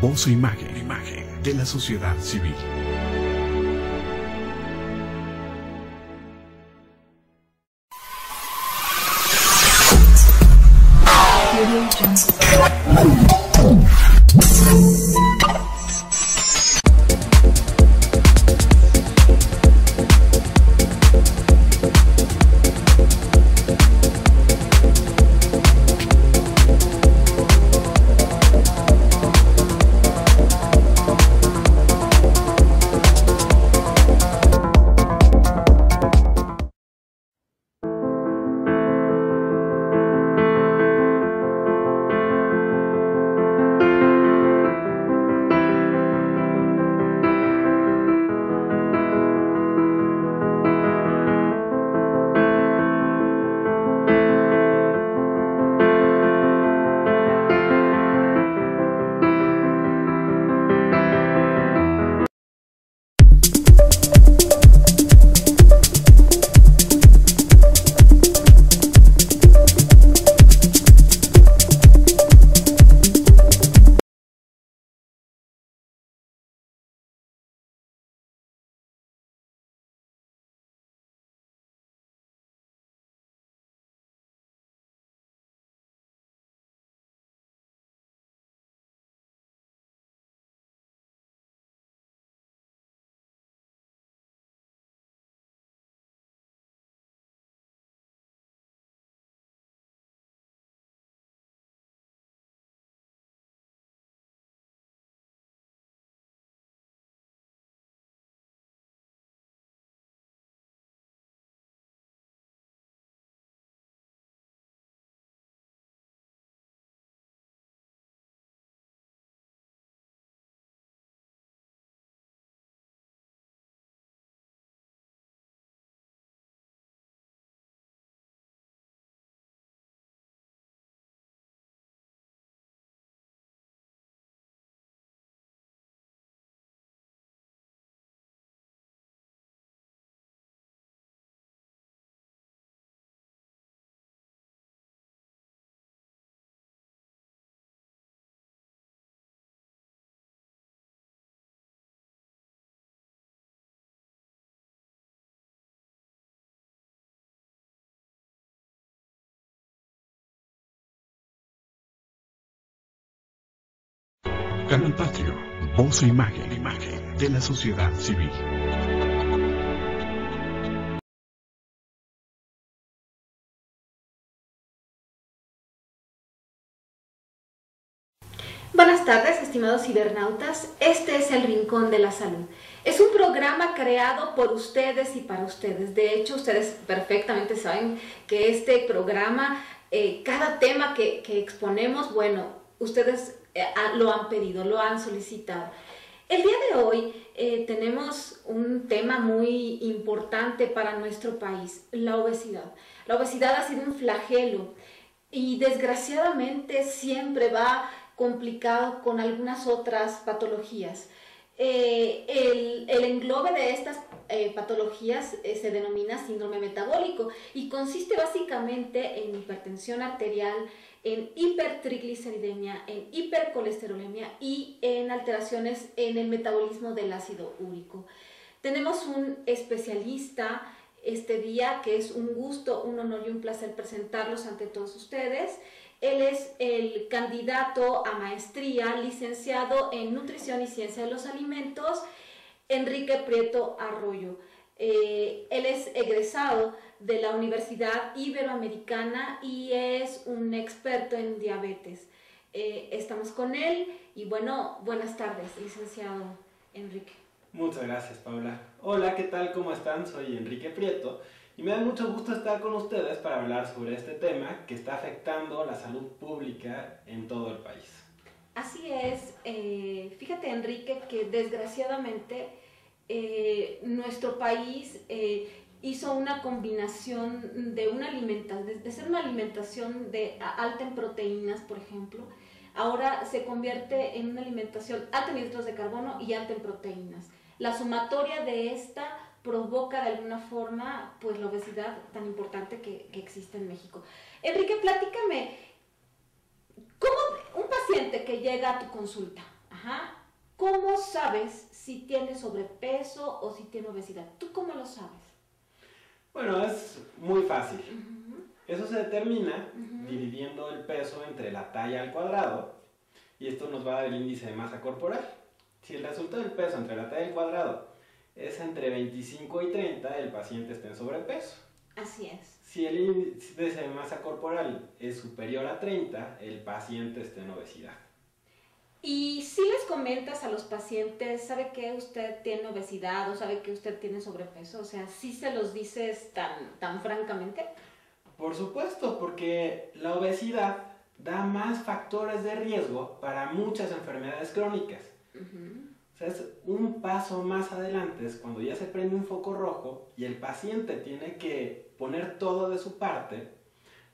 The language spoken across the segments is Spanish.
voz e imagen de la sociedad civil. Canal Patrio, voz e imagen de la sociedad civil. Buenas tardes, estimados cibernautas. Este es El Rincón de la Salud. Es un programa creado por ustedes y para ustedes. De hecho, ustedes perfectamente saben que este programa, cada tema que exponemos, bueno, ustedes lo han pedido, lo han solicitado. El día de hoy tenemos un tema muy importante para nuestro país, la obesidad. La obesidad ha sido un flagelo y desgraciadamente siempre va complicado con algunas otras patologías. El englobe de estas patologías se denomina síndrome metabólico y consiste básicamente en hipertensión arterial, en hipertrigliceridemia, en hipercolesterolemia y en alteraciones en el metabolismo del ácido úrico. Tenemos un especialista este día que es un gusto, un honor y un placer presentarlos ante todos ustedes. Él es el candidato a maestría, licenciado en Nutrición y Ciencia de los Alimentos, Enrique Prieto Arroyo. Él es egresado de la Universidad Iberoamericana y es un experto en diabetes. Estamos con él y bueno, buenas tardes, licenciado Enrique. Muchas gracias, Paula. Hola, ¿qué tal? ¿Cómo están? Soy Enrique Prieto y me da mucho gusto estar con ustedes para hablar sobre este tema que está afectando la salud pública en todo el país. Así es. Fíjate, Enrique, que desgraciadamente nuestro país hizo una combinación de una alimentación, de ser una alimentación alta en proteínas, por ejemplo, ahora se convierte en una alimentación alta en hidratos de carbono y alta en proteínas. La sumatoria de esta provoca de alguna forma pues la obesidad tan importante que existe en México. Enrique, platícame, ¿cómo un paciente que llega a tu consulta Ajá. ¿Cómo sabes si tiene sobrepeso o si tiene obesidad? ¿Tú cómo lo sabes? Bueno, es muy fácil. Eso se determina dividiendo el peso entre la talla al cuadrado y esto nos va a dar el índice de masa corporal. Si el resultado del peso entre la talla al cuadrado es entre 25 y 30, el paciente está en sobrepeso. Así es. Si el índice de masa corporal es superior a 30, el paciente está en obesidad. Y si les comentas a los pacientes, ¿sabe que usted tiene obesidad o sabe que usted tiene sobrepeso? O sea, ¿sí se los dices tan francamente? Por supuesto, porque la obesidad da más factores de riesgo para muchas enfermedades crónicas. O sea, es un paso más adelante, es cuando ya se prende un foco rojo y el paciente tiene que poner todo de su parte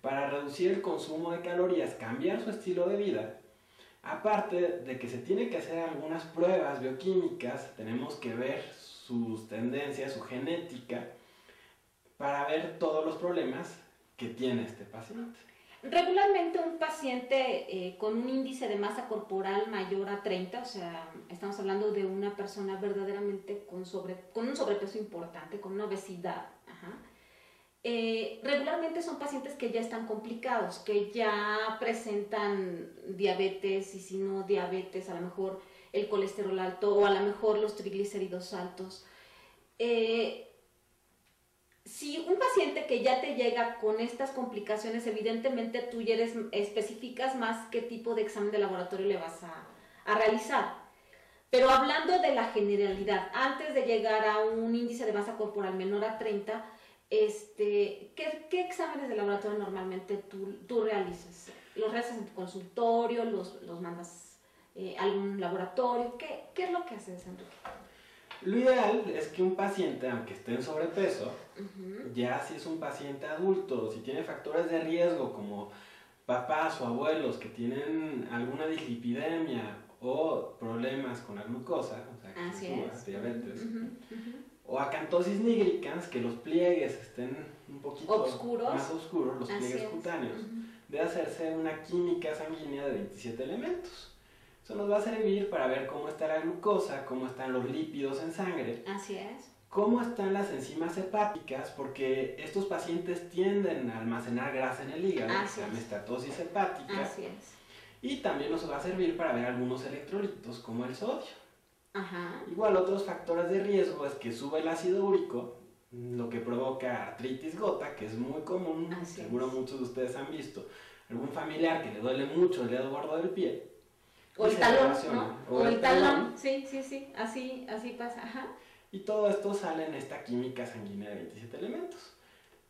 para reducir el consumo de calorías, cambiar su estilo de vida. Aparte de que se tiene que hacer algunas pruebas bioquímicas, tenemos que ver sus tendencias, su genética, para ver todos los problemas que tiene este paciente. Regularmente un paciente con un índice de masa corporal mayor a 30, o sea, estamos hablando de una persona verdaderamente con un sobrepeso importante, con una obesidad, regularmente son pacientes que ya están complicados, que ya presentan diabetes y si no diabetes, a lo mejor el colesterol alto o a lo mejor los triglicéridos altos. Si un paciente que ya te llega con estas complicaciones, evidentemente tú ya especificas más qué tipo de examen de laboratorio le vas a realizar. Pero hablando de la generalidad, antes de llegar a un índice de masa corporal menor a 30, ¿qué exámenes de laboratorio normalmente tú realizas? ¿Los realizas en tu consultorio? ¿Los mandas a algún laboratorio? ¿Qué es lo que haces, Enrique? Lo ideal es que un paciente, aunque esté en sobrepeso, ya si es un paciente adulto, si tiene factores de riesgo como papás o abuelos que tienen alguna dislipidemia o problemas con la glucosa, o sea, que se suba, diabetes, o acantosis nigricans, que los pliegues estén un poquito más oscuros, los pliegues cutáneos, de hacerse una química sanguínea de 27 elementos. Eso nos va a servir para ver cómo está la glucosa, cómo están los lípidos en sangre. Así es. Cómo están las enzimas hepáticas, porque estos pacientes tienden a almacenar grasa en el hígado, se llama estatosis hepática. Así es. Y también nos va a servir para ver algunos electrolitos, como el sodio. Ajá. Igual otros factores de riesgo es que sube el ácido úrico, lo que provoca artritis gota, que es muy común, seguro muchos de ustedes han visto. Algún familiar que le duele mucho el dedo gordo del pie. O el talón, ¿no? O el talón, sí, así pasa, Y todo esto sale en esta química sanguínea de 27 elementos.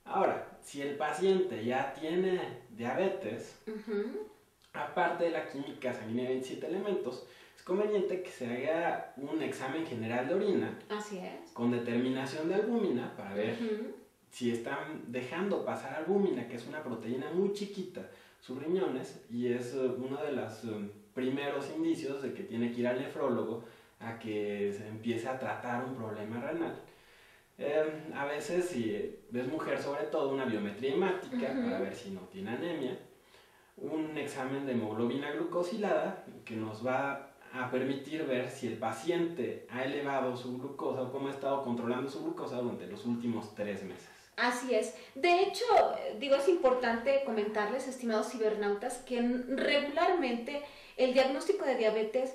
Ahora, si el paciente ya tiene diabetes, aparte de la química sanguínea de 27 elementos, es conveniente que se haga un examen general de orina. Así es. Con determinación de albúmina para ver si están dejando pasar albúmina, que es una proteína muy chiquita, sus riñones, y es uno de los primeros indicios de que tiene que ir al nefrólogo a que se empiece a tratar un problema renal. A veces, si es mujer sobre todo, una biometría hemática para ver si no tiene anemia, un examen de hemoglobina glucosilada que nos va a permitir ver si el paciente ha elevado su glucosa o cómo ha estado controlando su glucosa durante los últimos 3 meses. Así es. De hecho, es importante comentarles, estimados cibernautas, que regularmente el diagnóstico de diabetes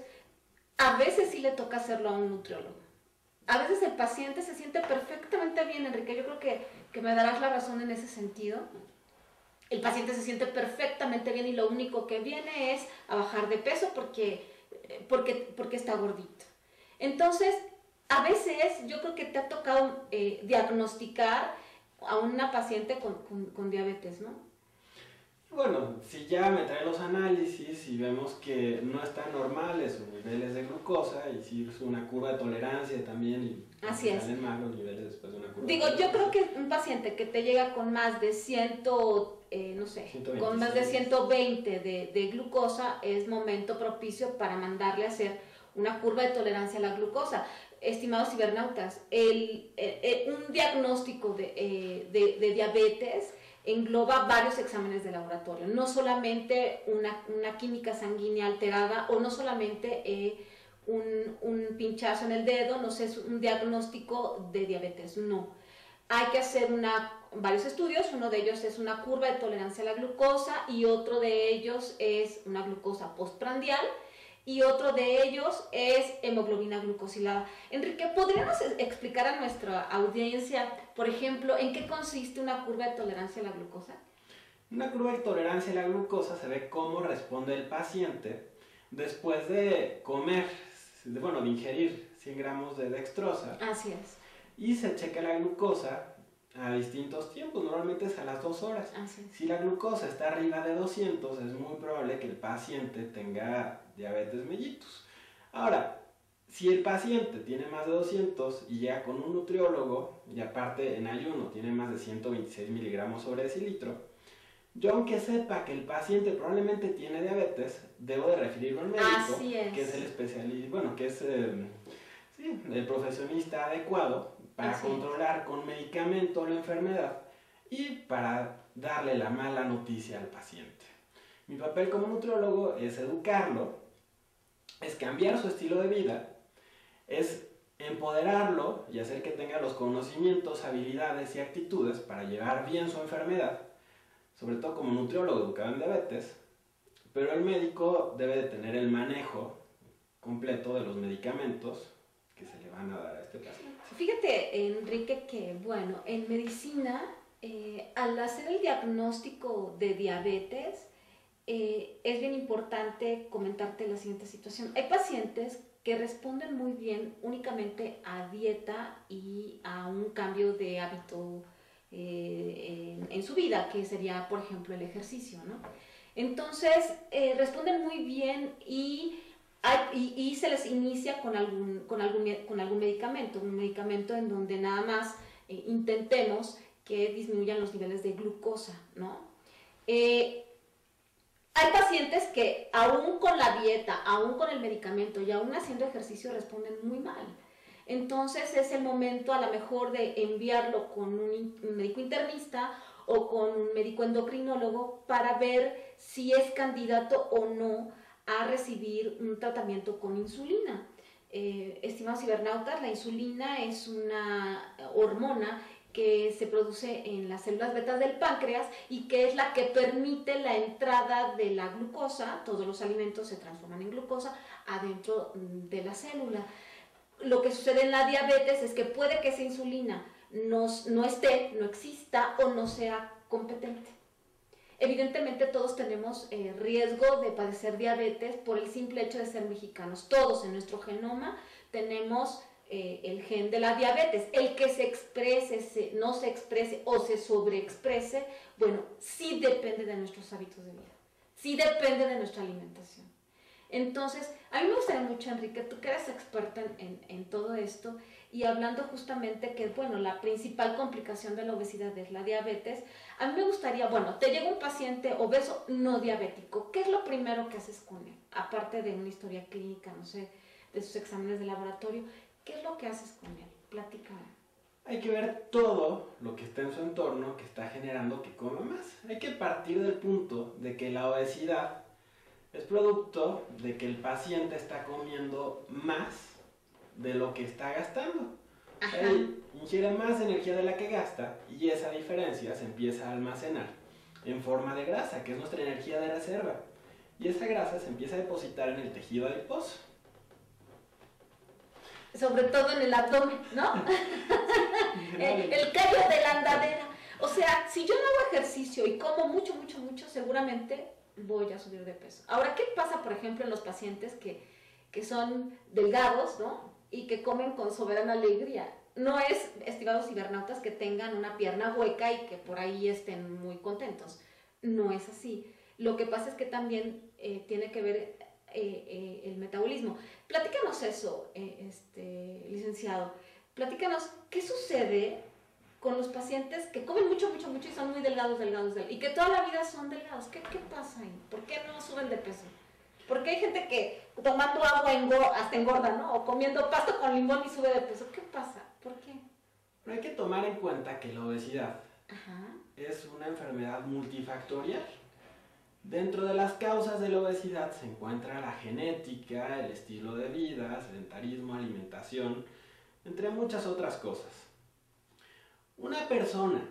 a veces sí le toca hacerlo a un nutriólogo. A veces el paciente se siente perfectamente bien, Enrique, yo creo que me darás la razón en ese sentido. El paciente se siente perfectamente bien y lo único que viene es a bajar de peso porque está gordito. Entonces, a veces yo creo que te ha tocado diagnosticar a una paciente con diabetes, ¿no? Bueno, si ya me trae los análisis y vemos que no están normales sus niveles de glucosa y si es una curva de tolerancia también y salen mal los niveles después de una curva de tolerancia. Yo creo que un paciente que te llega con más de 120 de glucosa es momento propicio para mandarle a hacer una curva de tolerancia a la glucosa. Estimados cibernautas, un diagnóstico de diabetes engloba varios exámenes de laboratorio, no solamente una química sanguínea alterada o no solamente un pinchazo en el dedo, no sé, es un diagnóstico de diabetes, no. Hay que hacer varios estudios, uno de ellos es una curva de tolerancia a la glucosa y otro de ellos es una glucosa postprandial y otro de ellos es hemoglobina glucosilada. Enrique, ¿podríamos explicar a nuestra audiencia, por ejemplo, en qué consiste una curva de tolerancia a la glucosa? Una curva de tolerancia a la glucosa se ve cómo responde el paciente después de comer, de ingerir 100 gramos de dextrosa. Así es. Y se checa la glucosa a distintos tiempos, normalmente es a las 2 horas. Así es. Si la glucosa está arriba de 200, es muy probable que el paciente tenga diabetes mellitus. Ahora, si el paciente tiene más de 200 y llega con un nutriólogo, y aparte en ayuno tiene más de 126 miligramos sobre decilitro, yo aunque sepa que el paciente probablemente tiene diabetes, debo de referirlo al médico, que es el especialista, que es el profesionista adecuado para controlar con medicamento la enfermedad y para darle la mala noticia al paciente. Mi papel como nutriólogo es educarlo, es cambiar su estilo de vida, es empoderarlo y hacer que tenga los conocimientos, habilidades y actitudes para llevar bien su enfermedad, sobre todo como nutriólogo educado en diabetes, pero el médico debe de tener el manejo completo de los medicamentos que se le van a dar a este paciente. Fíjate, Enrique, que en medicina, al hacer el diagnóstico de diabetes, es bien importante comentarte la siguiente situación. Hay pacientes que responden muy bien únicamente a dieta y a un cambio de hábito en su vida, que sería, por ejemplo, el ejercicio, ¿no? Entonces, responden muy bien y se les inicia con algún medicamento, un medicamento en donde nada más intentemos que disminuyan los niveles de glucosa, ¿no? Hay pacientes que aún con la dieta, aún con el medicamento y aún haciendo ejercicio responden muy mal. Entonces es el momento a lo mejor de enviarlo con un médico internista o con un médico endocrinólogo para ver si es candidato o no a recibir un tratamiento con insulina. Estimados cibernautas, la insulina es una hormona que se produce en las células betas del páncreas y que es la que permite la entrada de la glucosa, todos los alimentos se transforman en glucosa, adentro de la célula. Lo que sucede en la diabetes es que puede que esa insulina no exista o no sea competente. Evidentemente todos tenemos riesgo de padecer diabetes por el simple hecho de ser mexicanos. Todos en nuestro genoma tenemos el gen de la diabetes. El que se exprese, no se exprese o se sobreexprese, sí depende de nuestros hábitos de vida, sí depende de nuestra alimentación. Entonces, a mí me gustaría mucho, Enrique, tú que eres experta en todo esto y hablando justamente que, la principal complicación de la obesidad es la diabetes, a mí me gustaría, te llega un paciente obeso no diabético, ¿qué es lo primero que haces con él? Aparte de una historia clínica, no sé, de sus exámenes de laboratorio, ¿qué es lo que haces con él? Platícame. Hay que ver todo lo que está en su entorno que está generando que coma más. Hay que partir del punto de que la obesidad es producto de que el paciente está comiendo más de lo que está gastando. Él ingiere más energía de la que gasta y esa diferencia se empieza a almacenar en forma de grasa, que es nuestra energía de reserva. Y esa grasa se empieza a depositar en el tejido adiposo. Sobre todo en el abdomen, ¿no? el callo de la andadera. O sea, si yo no hago ejercicio y como mucho, seguramente voy a subir de peso. Ahora, ¿qué pasa, por ejemplo, en los pacientes que son delgados, ¿no? Y que comen con soberana alegría? No es, estimados cibernautas, que tengan una pierna hueca y que por ahí estén muy contentos. No es así. Lo que pasa es que también tiene que ver el metabolismo. Platícanos eso, licenciado. Platícanos, ¿qué sucede con los pacientes que comen mucho y son muy delgados, y que toda la vida son delgados? ¿Qué pasa ahí? ¿Por qué no suben de peso? Porque hay gente que tomando agua hasta engorda, ¿no? O comiendo pasta con limón y sube de peso. ¿Qué pasa? ¿Por qué? Pero hay que tomar en cuenta que la obesidad Ajá. es una enfermedad multifactorial. Dentro de las causas de la obesidad se encuentra la genética, el estilo de vida, sedentarismo, alimentación, entre muchas otras cosas. Una persona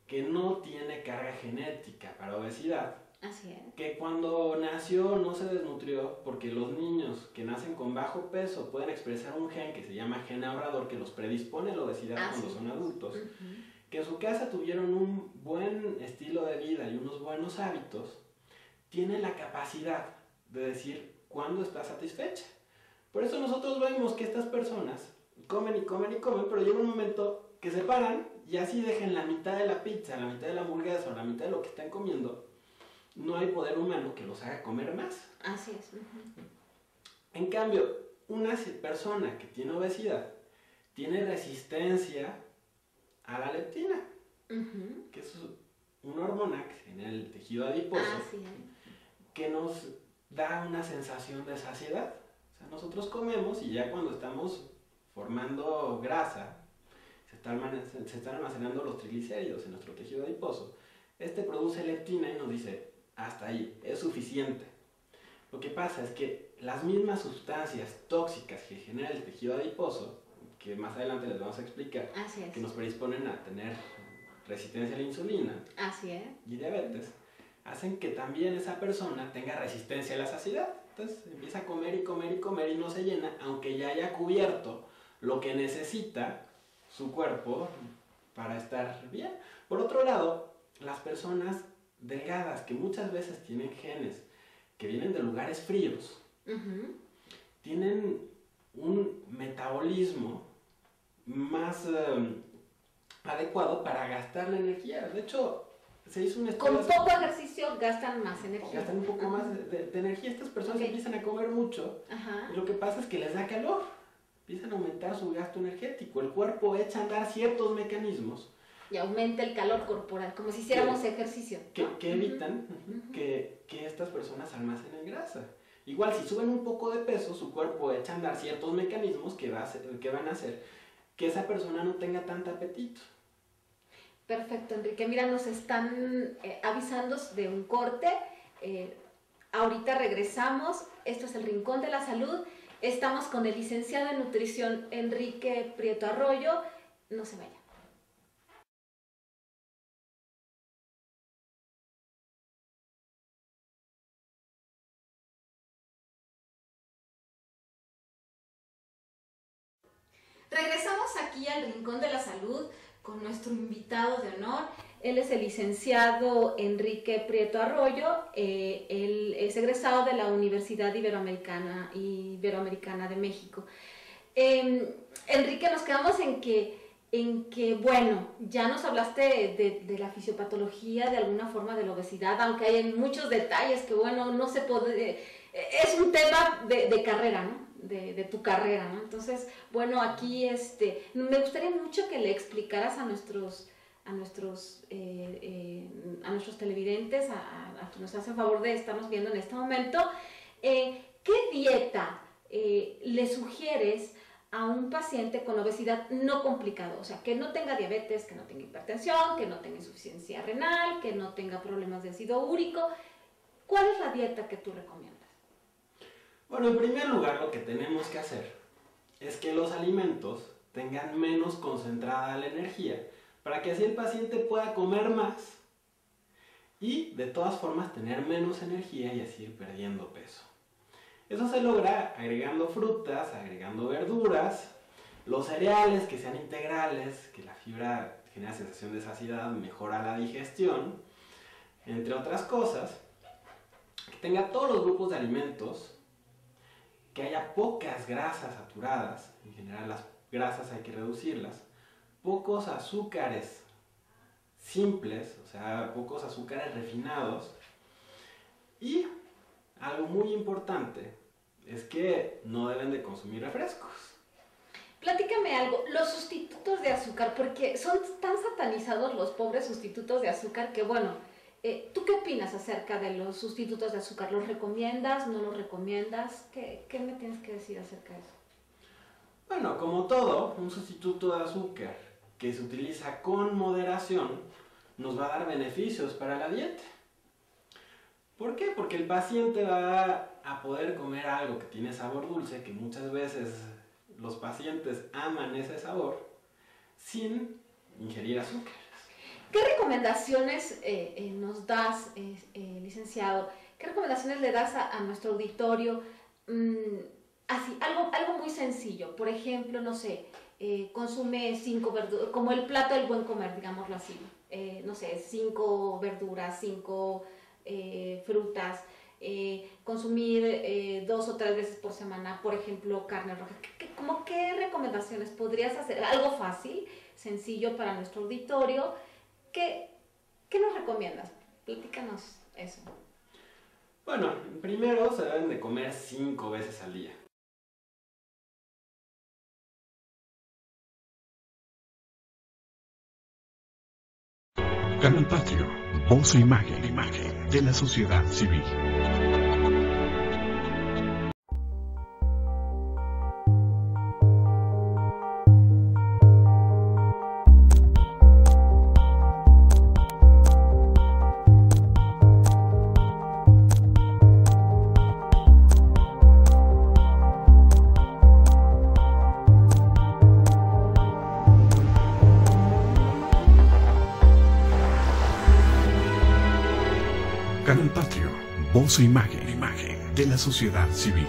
que no tiene carga genética para obesidad, Así es. que cuando nació no se desnutrió, porque los niños que nacen con bajo peso pueden expresar un gen que se llama gen ahorrador que los predispone a la obesidad cuando son adultos, que en su casa tuvieron un buen estilo de vida y unos buenos hábitos, tiene la capacidad de decir cuándo está satisfecha. Por eso nosotros vemos que estas personas comen y comen y comen, pero llega un momento que se paran y así dejen la mitad de la pizza, la mitad de la hamburguesa o la mitad de lo que están comiendo. No hay poder humano que los haga comer más. Así es. En cambio, una persona que tiene obesidad tiene resistencia a la leptina, que es una hormona que se genera en el tejido adiposo, que nos da una sensación de saciedad. O sea, nosotros comemos y ya cuando estamos formando grasa, se están almacenando los triglicéridos en nuestro tejido adiposo. Este produce leptina y nos dice, hasta ahí, es suficiente. Lo que pasa es que las mismas sustancias tóxicas que genera el tejido adiposo, que más adelante les vamos a explicar, que nos predisponen a tener resistencia a la insulina y diabetes, hacen que también esa persona tenga resistencia a la saciedad. Entonces empieza a comer y comer y comer y no se llena, aunque ya haya cubierto lo que necesita su cuerpo para estar bien. Por otro lado, las personas delgadas, que muchas veces tienen genes que vienen de lugares fríos, tienen un metabolismo más adecuado para gastar la energía. De hecho, se hizo un estudio. Con poco ejercicio gastan más energía. Gastan un poco más de energía. Estas personas empiezan a comer mucho y lo que pasa es que les da calor. Empiezan a aumentar su gasto energético. El cuerpo echa a andar ciertos mecanismos. Y aumenta el calor corporal, como si hiciéramos ejercicio. Que evitan que estas personas almacenen grasa. Igual, si suben un poco de peso, su cuerpo echa a andar ciertos mecanismos que van a hacer que esa persona no tenga tanto apetito. Perfecto, Enrique. Mira, nos están avisando de un corte. Ahorita regresamos. Esto es el Rincón de la Salud. Estamos con el licenciado en nutrición Enrique Prieto Arroyo. No se vaya. Regresamos aquí al Rincón de la Salud con nuestro invitado de honor. Él es el licenciado Enrique Prieto Arroyo. Él es egresado de la Universidad Iberoamericana de México. Enrique, nos quedamos en que, bueno, ya nos hablaste de la fisiopatología, de alguna forma de la obesidad, aunque hay muchos detalles que, bueno, no se puede... Es un tema de carrera, ¿no? De tu carrera, ¿no? Entonces, bueno, aquí me gustaría mucho que le explicaras a nuestros televidentes, a quienes nos hacen favor de estarnos viendo en este momento, ¿qué dieta le sugieres a un paciente con obesidad no complicado? O sea, que no tenga diabetes, que no tenga hipertensión, que no tenga insuficiencia renal, que no tenga problemas de ácido úrico. ¿Cuál es la dieta que tú recomiendas? Bueno, en primer lugar, lo que tenemos que hacer es que los alimentos tengan menos concentrada la energía, para que así el paciente pueda comer más y de todas formas tener menos energía y así ir perdiendo peso. Eso se logra agregando frutas, agregando verduras, los cereales que sean integrales, que la fibra genera sensación de saciedad, mejora la digestión, entre otras cosas, que tenga todos los grupos de alimentos, que haya pocas grasas saturadas, en general las grasas hay que reducirlas, pocos azúcares simples, o sea, pocos azúcares refinados, y algo muy importante es que no deben de consumir refrescos. Platícame algo, los sustitutos de azúcar, porque son tan satanizados los pobres sustitutos de azúcar que, bueno, ¿tú qué opinas acerca de los sustitutos de azúcar? ¿Los recomiendas? ¿No los recomiendas? ¿Qué me tienes que decir acerca de eso? Bueno, como todo, un sustituto de azúcar que se utiliza con moderación nos va a dar beneficios para la dieta. ¿Por qué? Porque el paciente va a poder comer algo que tiene sabor dulce, que muchas veces los pacientes aman ese sabor, sin ingerir azúcares. ¿Qué recomendaciones nos das, licenciado? ¿Qué recomendaciones le das a nuestro auditorio? Así, algo muy sencillo. Por ejemplo, no sé, consume 5 verduras, como el plato del buen comer, digámoslo así. No sé, 5 verduras, 5 frutas, consumir 2 o 3 veces por semana, por ejemplo, carne roja. ¿Qué recomendaciones podrías hacer? Algo fácil, sencillo para nuestro auditorio. ¿Qué nos recomiendas? Platícanos eso. Bueno, primero se deben de comer 5 veces al día. Canal Patrio, voz e imagen de la sociedad civil. Canal Patrio, voz e imagen de la sociedad civil.